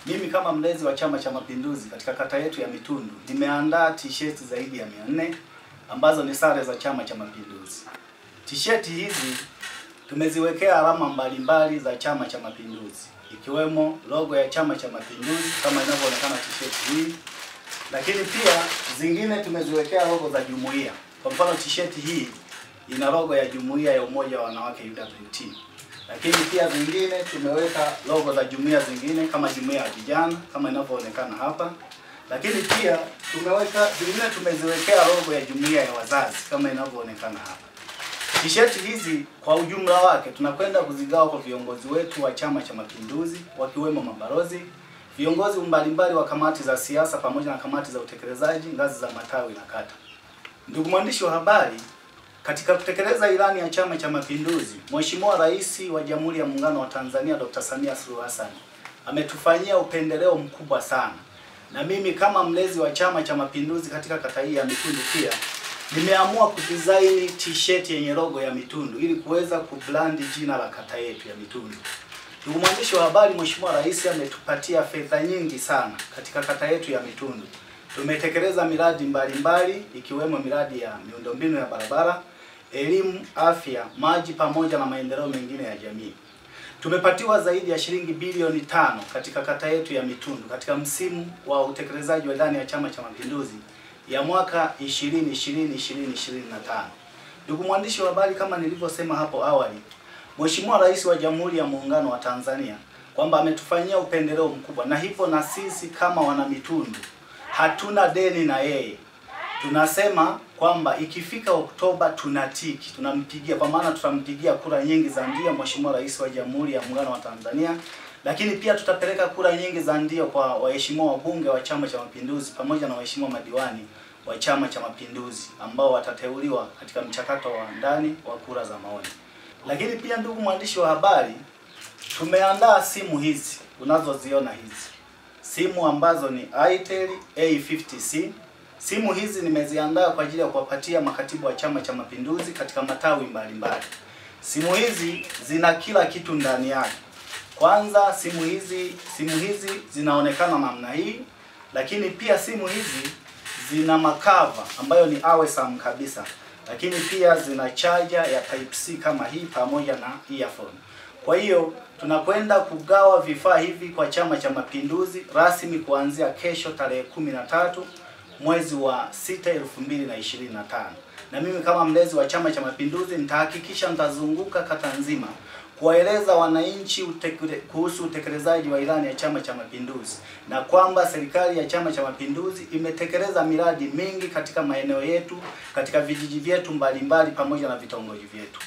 Mimi kama mlezi wa Chama cha Mapinduzi katika kata yetu ya Mitundu nimeandaa t-shirt zaidi ya 400 ambazo ni sare za Chama cha Mapinduzi. T-shirt hizi tumeziwekea alama mbalimbali za Chama cha Mapinduzi, ikiwemo logo ya Chama cha Mapinduzi kama inavyoonekana t-shirt hii. Lakini pia zingine tumeziwekea logo za jumuiya. Kwa mfano t-shirt hii ina logo ya Jumuiya ya Umoja wa Wanawake UWT. Lakini pia zingine tumeweka logo za jumuiya zingine kama jumuiya ya vijana kama inavyoonekana hapa. Lakini pia tumeziwekea logo ya jumuiya ya wazazi kama inavyoonekana hapa. T-shirt hizi kwa ujumla wake tunakwenda kuzigawa kwa viongozi wetu wa Chama cha Mapinduzi, wakiwemo mabalozi, viongozi mbalimbali wa kamati za siasa pamoja na kamati za utekelezaji ngazi za matawi na kata. Ndugu mwandishi wa habari, katika kutekeleza ilani ya Chama cha Mapinduzi, Mheshimiwa Rais wa Jamhuri ya Muungano wa Tanzania Dr. Samia Suluhu Hassan ametufanyia upendeleo mkubwa sana. Na mimi kama mlezi wa Chama cha Mapinduzi katika kata hii ya Mitundu pia nimeamua kudesign t-shirt yenye logo ya Mitundu ili kuweza kubrandi jina la kata yetu ya Mitundu. Ndugu mwandishi wa habari, Mheshimiwa Rais ametupatia fedha nyingi sana katika kata yetu ya Mitundu. Tumetekeleza miradi mbalimbali ikiwemo miradi ya miundombinu ya barabara, elimu, afya, maji pamoja na maendeleo mengine ya jamii. Tumepatiwa zaidi ya shilingi bilioni 5 katika kata yetu ya Mitundu katika msimu wa utekelezaji wa ilani ya Chama cha Mapinduzi ya mwaka 2020-2025. Ndugu mwandishi wa habari, kama nilivyosema hapo awali, Mheshimiwa Rais wa Jamhuri ya Muungano wa Tanzania kwamba ametufanyia upendeleo mkubwa, na hivyo na sisi kama wana Mitundu hatuna deni na yeye. Tunasema kwamba ikifika Oktoba tunatiki, tunampigia, kwa maana tutampigia kura nyingi za ndio Mheshimiwa Rais wa Jamhuri ya Muungano wa Tanzania, lakini pia tutapeleka kura nyingi za ndio kwa waheshimiwa wabunge wa Chama cha Mapinduzi pamoja na waheshimiwa madiwani wa Chama cha Mapinduzi ambao watateuliwa katika mchakato wa ndani wa kura za maoni. Lakini pia ndugu mwandishi wa habari, tumeandaa simu hizi unazoziona hizi. Simu ambazo ni Itel A50C. Simu hizi nimeziandaa kwa ajili ya kuwapatia makatibu wa Chama cha Mapinduzi katika matawi mbalimbali. Simu hizi zina kila kitu ndani yake. Kwanza simu hizi zinaonekana namna hii, lakini pia simu hizi zina makava ambayo ni awesome kabisa. Lakini pia zina charger ya Type C kama hii pamoja na earphone. Kwa hiyo tunakwenda kugawa vifaa hivi kwa Chama cha Mapinduzi rasmi kuanzia kesho tarehe 13 mwezi wa 6 2025. Na mimi kama mlezi wa Chama cha Mapinduzi nitahakikisha nitazunguka kata nzima kuwaeleza wananchi kuhusu utekelezaji wa ilani ya Chama cha Mapinduzi, na kwamba serikali ya Chama cha Mapinduzi imetekeleza miradi mingi katika maeneo yetu, katika vijiji vyetu mbalimbali pamoja na vitongoji vyetu.